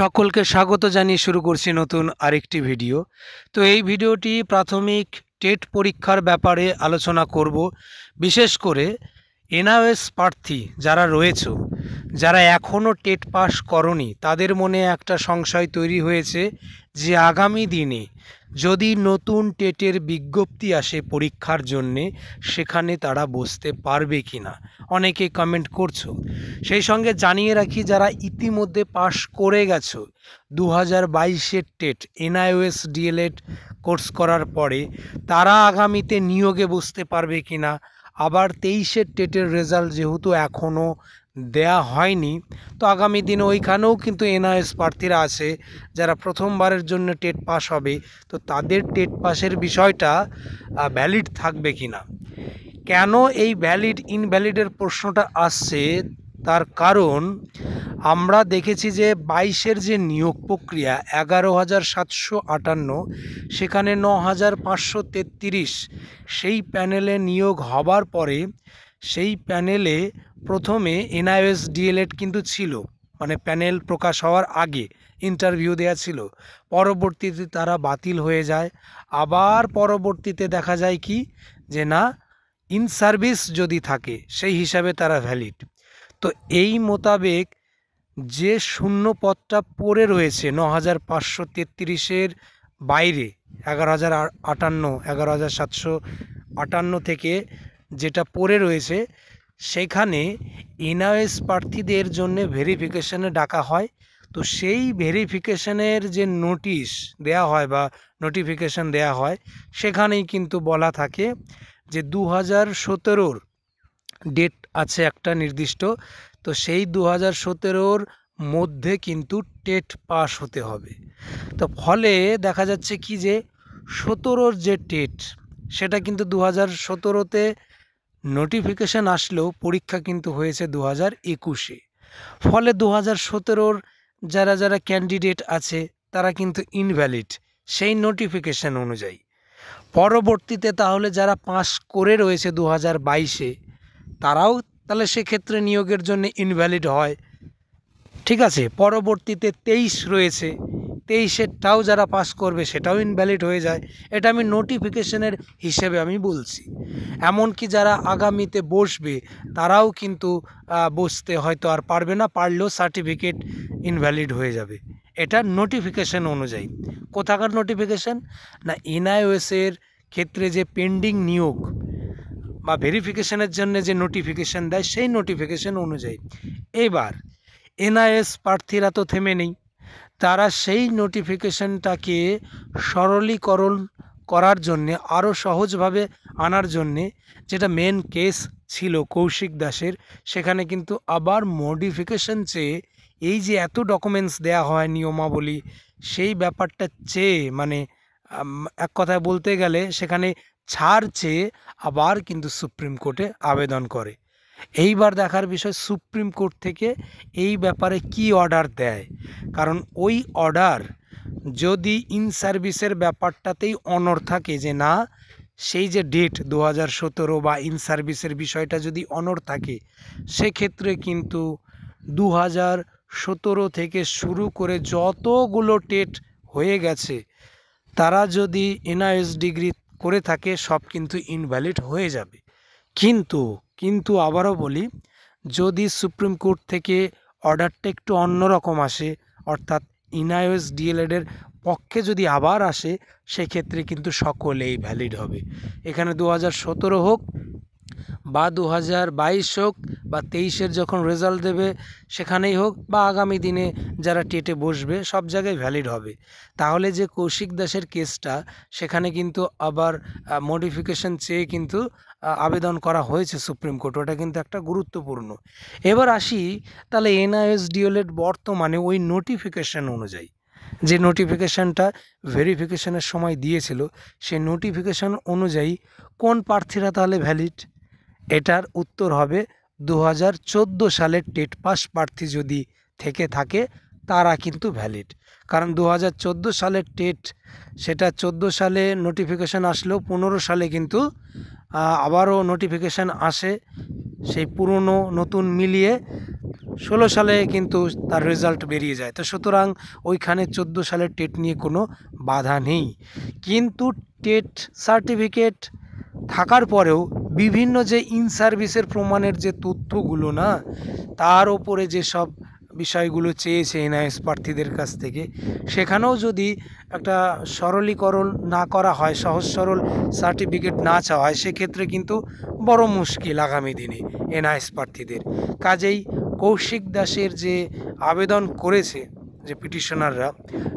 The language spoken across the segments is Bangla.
সকলকে স্বাগত জানিয়ে শুরু করছি নতুন আরেকটি ভিডিও। তো এই ভিডিওটি প্রাথমিক টেট পরীক্ষার ব্যাপারে আলোচনা করব। বিশেষ করে এনআইওএস প্রার্থী যারা রয়েছে, যারা এখনও টেট পাস করনি, তাদের মনে একটা সংশয় তৈরি হয়েছে যে আগামী দিনে যদি নতুন টেটের বিজ্ঞপ্তি আসে পরীক্ষার জন্যে, সেখানে তারা বসতে পারবে কি না। অনেকে কমেন্ট করছো। সেই সঙ্গে জানিয়ে রাখি, যারা ইতিমধ্যে পাশ করে গেছো 2022-এর টেট এনআইওএস ডিএলএড কোর্স করার পরে, তারা আগামীতে নিয়োগে বসতে পারবে কি না। আবার 23-এর টেটের রেজাল্ট যেহেতু এখনও দেয়া হয়নি, তো আগামী দিনে ওইখানেও কিন্তু এনআইওএস প্রার্থীরা আছে যারা প্রথমবারের জন্য টেট পাস হবে, তো তাদের টেট পাসের বিষয়টা ভ্যালিড থাকবে কি না। কেন এই ভ্যালিড ইনভ্যালিডের প্রশ্নটা আসছে, তার কারণ আমরা দেখেছি যে 22-এর যে নিয়োগ প্রক্রিয়া 11,758, সেখানে 9,533 সেই প্যানেলে নিয়োগ হবার পরে, সেই প্যানেলে প্রথমে এনআইওএস ডিএলএড কিন্তু ছিল, মানে প্যানেল প্রকাশ হওয়ার আগে ইন্টারভিউ দেওয়া ছিল। পরবর্তীতে তারা বাতিল হয়ে যায়। আবার পরবর্তীতে দেখা যায় কি যে না, ইন সার্ভিস যদি থাকে সেই হিসাবে তারা ভ্যালিড। তো এই মোতাবেক যে শূন্য পদটা পড়ে রয়েছে 9,533-এর বাইরে, 11,758 থেকে যেটা পড়ে রয়েছে, সেখানে এনআইওএস প্রার্থীদের জন্য ভেরিফিকেশনে ডাকা হয়। তো সেই ভেরিফিকেশনের যে নোটিশ দেয়া হয় বা নোটিফিকেশন দেয়া হয়, সেখানেই কিন্তু বলা থাকে যে 2017-র ডেট আছে একটা নির্দিষ্ট, তো সেই 2017-র মধ্যে কিন্তু টেট পাস হতে হবে। তো ফলে দেখা যাচ্ছে কি যে 17-র যে টেট, সেটা কিন্তু 2017-তে নোটিফিকেশান আসলেও পরীক্ষা কিন্তু হয়েছে 2021-এ। ফলে 2017-র যারা যারা ক্যান্ডিডেট আছে তারা কিন্তু ইনভ্যালিড সেই নোটিফিকেশান অনুযায়ী। পরবর্তীতে তাহলে যারা পাস করে রয়েছে 2022-এ, তারাও তাহলে সেক্ষেত্রে নিয়োগের জন্য ইনভ্যালিড হয়। ঠিক আছে, পরবর্তীতে 23 রয়েছে, 23-এরটাও যারা পাস করবে সেটাও ইনভ্যালিড হয়ে যায়। এটা আমি নোটিফিকেশনের হিসেবে আমি বলছি। এমনকি যারা আগামীতে বসবে তারাও কিন্তু বসতে হয়তো আর পারবে না, পারলেও সার্টিফিকেট ইনভ্যালিড হয়ে যাবে। এটা নোটিফিকেশন অনুযায়ী। কোথাকার নোটিফিকেশন না, এনআইওএসের ক্ষেত্রে যে পেন্ডিং নিয়োগ বা ভেরিফিকেশনের জন্য যে নোটিফিকেশন দেয়, সেই নোটিফিকেশন অনুযায়ী। এবার এনআইওএস প্রার্থীরা তো থেমে নেই, তারা সেই নোটিফিকেশনটাকে সরলীকরণ করার জন্যে, আরও সহজভাবে আনার জন্যে, যেটা মেন কেস ছিল কৌশিক দাসের, সেখানে কিন্তু আবার মডিফিকেশন চেয়ে, এই যে এত ডকুমেন্টস দেয়া হয় নিয়মাবলী, সেই ব্যাপারটা চেয়ে, মানে এক কথায় বলতে গেলে সেখানে ছাড় চেয়ে আবার কিন্তু সুপ্রিম কোর্টে আবেদন করে। এইবার দেখার বিষয় সুপ্রিম কোর্ট থেকে এই ব্যাপারে কি অর্ডার দেয়। কারণ ওই অর্ডার যদি ইন সার্ভিসের ব্যাপারটাতেই অনড় থাকে যে না, সেই যে ডেট 2017 বা ইন সার্ভিসের বিষয়টা যদি অনড় থাকে, সেক্ষেত্রে কিন্তু 2017 থেকে শুরু করে যতগুলো টেট হয়ে গেছে, তারা যদি এনআইওএস ডিগ্রি করে থাকে, সব কিন্তু ইনভ্যালিড হয়ে যাবে। কিন্তু আবারও বলি, যদি সুপ্রিম কোর্ট থেকে অর্ডারটা একটু অন্যরকম আসে, অর্থাৎ এনআইওএস ডিএলএডের পক্ষে যদি আবার আসে, সেক্ষেত্রে কিন্তু সকলেই ভ্যালিড হবে। এখানে 2017 হোক বা 2022 হোক বা 23-এর যখন রেজাল্ট দেবে সেখানেই হোক, বা আগামী দিনে যারা টেটে বসবে, সব জায়গায় ভ্যালিড হবে। তাহলে যে কৌশিক দাসের কেসটা, সেখানে কিন্তু আবার মডিফিকেশন চেয়ে কিন্তু আবেদন করা হয়েছে সুপ্রিম কোর্ট, ওটা কিন্তু একটা গুরুত্বপূর্ণ। এবার আসি তাহলে এনআইওএস ডিএলএড বর্তমানে ওই নোটিফিকেশন অনুযায়ী, যে নোটিফিকেশানটা ভেরিফিকেশনের সময় দিয়েছিল, সেই নোটিফিকেশান অনুযায়ী কোন প্রার্থীরা তাহলে ভ্যালিড। এটার উত্তর হবে 2014 সালের টেট পাস প্রার্থী যদি থেকে থাকে, তারা কিন্তু ভ্যালিড। কারণ 2014 সালের টেট, সেটা 14 সালে নোটিফিকেশান আসলেও 15 সালে কিন্তু আবারও নোটিফিকেশান আসে, সেই পুরনো নতুন মিলিয়ে 16 সালে কিন্তু তার রেজাল্ট বেরিয়ে যায়। তো সুতরাং ওইখানে 14 সালের টেট নিয়ে কোনো বাধা নেই। কিন্তু টেট সার্টিফিকেট থাকার পরেও বিভিন্ন যে ইন সার্ভিসের প্রমাণের যে তথ্যগুলো না, তার ওপরে যেসব বিষয়গুলো চেয়েছে এনআইএস প্রার্থীদের কাছ থেকে, সেখানেও যদি একটা সরলীকরণ না করা হয়, সহজ সরল সার্টিফিকেট না চাওয়া হয়, সেক্ষেত্রে কিন্তু বড় মুশকিল আগামী দিনে এনআইএস প্রার্থীদের। কাজেই কৌশিক দাসের যে আবেদন করেছে যে পিটিশনাররা,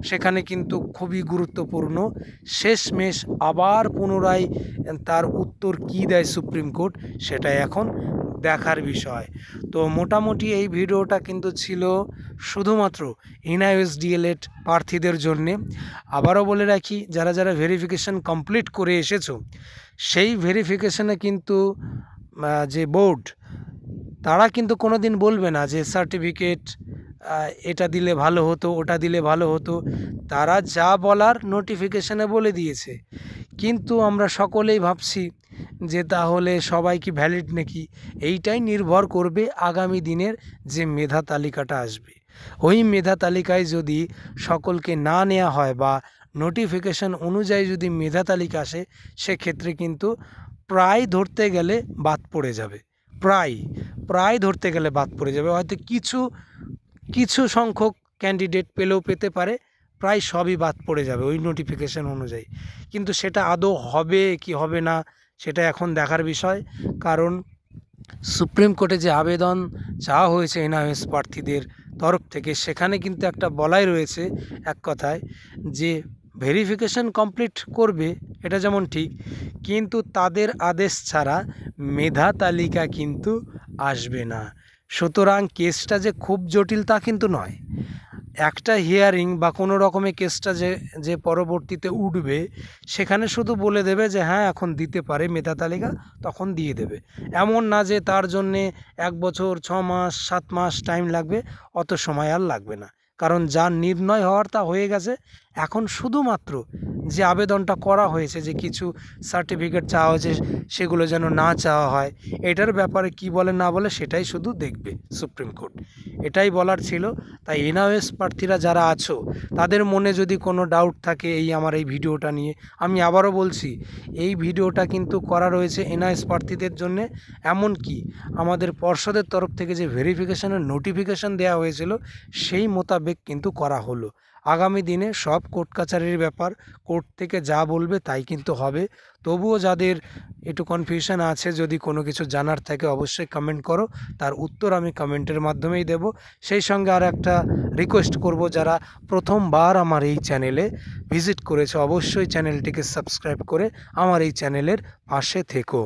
সেখানে কিন্তু খুবই গুরুত্বপূর্ণ। শেষমেশ আবার পুনরায় তার উত্তর কী দেয় সুপ্রিম কোর্ট, সেটাই এখন দেখার বিষয়। তো মোটামুটি এই ভিডিওটা কিন্তু ছিল শুধুমাত্র এনআইএস ডিএলএড প্রার্থীদের জন্যে। আবারও বলে রাখি, যারা যারা ভেরিফিকেশন কমপ্লিট করে এসেছো, সেই ভেরিফিকেশনে কিন্তু যে বোর্ড, তারা কিন্তু কোনো দিন বলবে না যে সার্টিফিকেট এটা দিলে ভালো হতো, ওটা দিলে ভালো হতো। তারা যা বলার নোটিফিকেশনে বলে দিয়েছে। কিন্তু আমরা সকলেই ভাবছি যে তাহলে সবাই কি ভ্যালিড নাকি? এইটাই নির্ভর করবে আগামী দিনের যে মেধা তালিকাটা আসবে। ওই মেধা তালিকায় যদি সকলকে না নেওয়া হয় বা নোটিফিকেশন অনুযায়ী যদি মেধা তালিকা আসে, সেক্ষেত্রে কিন্তু প্রায় ধরতে গেলে বাদ পড়ে যাবে। প্রায় ধরতে গেলে বাদ পড়ে যাবে। হয়তো কিছু সংখ্যক ক্যান্ডিডেট পেলেও পেতে পারে, প্রায় সবই বাদ পড়ে যাবে ওই নোটিফিকেশন অনুযায়ী। কিন্তু সেটা আদৌ হবে কি হবে না, সেটা এখন দেখার বিষয়। কারণ সুপ্রিম কোর্টে যে আবেদন চাওয়া হয়েছে এনআইএস প্রার্থীদের তরফ থেকে, সেখানে কিন্তু একটা বলাই রয়েছে এক কথায়, যে ভেরিফিকেশন কমপ্লিট করবে, এটা যেমন ঠিক, কিন্তু তাদের আদেশ ছাড়া মেধা তালিকা কিন্তু আসবে না। সুতরাং কেসটা যে খুব জটিল তা কিন্তু নয়। একটা হিয়ারিং বা কোনো রকমের কেসটা যে পরবর্তীতে উঠবে, সেখানে শুধু বলে দেবে যে হ্যাঁ এখন দিতে পারে মেধা তালিকা, তখন দিয়ে দেবে। এমন না যে তার জন্যে 1 বছর 6 মাস 7 মাস টাইম লাগবে, অত সময় আর লাগবে না। কারণ যা নির্ণয় হওয়ার তা হয়ে গেছে। এখন শুধুমাত্র যে আবেদনটা করা হয়েছে, যে কিছু সার্টিফিকেট চাওয়া হয়েছে, সেগুলো যেন না চাওয়া হয়, এটার ব্যাপারে কি বলে না বলে সেটাই শুধু দেখবে সুপ্রিম কোর্ট। এটাই বলার ছিল। তাই এনআইএস প্রার্থীরা যারা আছো, তাদের মনে যদি কোনো ডাউট থাকে আমার এই ভিডিওটা নিয়ে, আমি আবারও বলছি, এই ভিডিওটা কিন্তু করা রয়েছে এনআইএস প্রার্থীদের জন্যে। এমনকি আমাদের পর্ষদের তরফ থেকে যে ভেরিফিকেশনের নোটিফিকেশন দেওয়া হয়েছিল, সেই মোতাবেক কিন্তু করা হলো। আগামী দিনে সব কোর্ট কাছারির ব্যাপার, কোর্ট থেকে যা বলবে তাই কিন্তু হবে। তবুও যাদের একটু কনফিউশন আছে, যদি কোনো কিছু জানার থাকে অবশ্যই কমেন্ট করো, তার উত্তর আমি কমেন্টের মাধ্যমেই দেব। সেই সঙ্গে আর একটা রিকোয়েস্ট করব, যারা প্রথমবার আমার এই চ্যানেলে ভিজিট করেছে, অবশ্যই চ্যানেলটিকে সাবস্ক্রাইব করে আমার এই চ্যানেলের পাশে থেকো।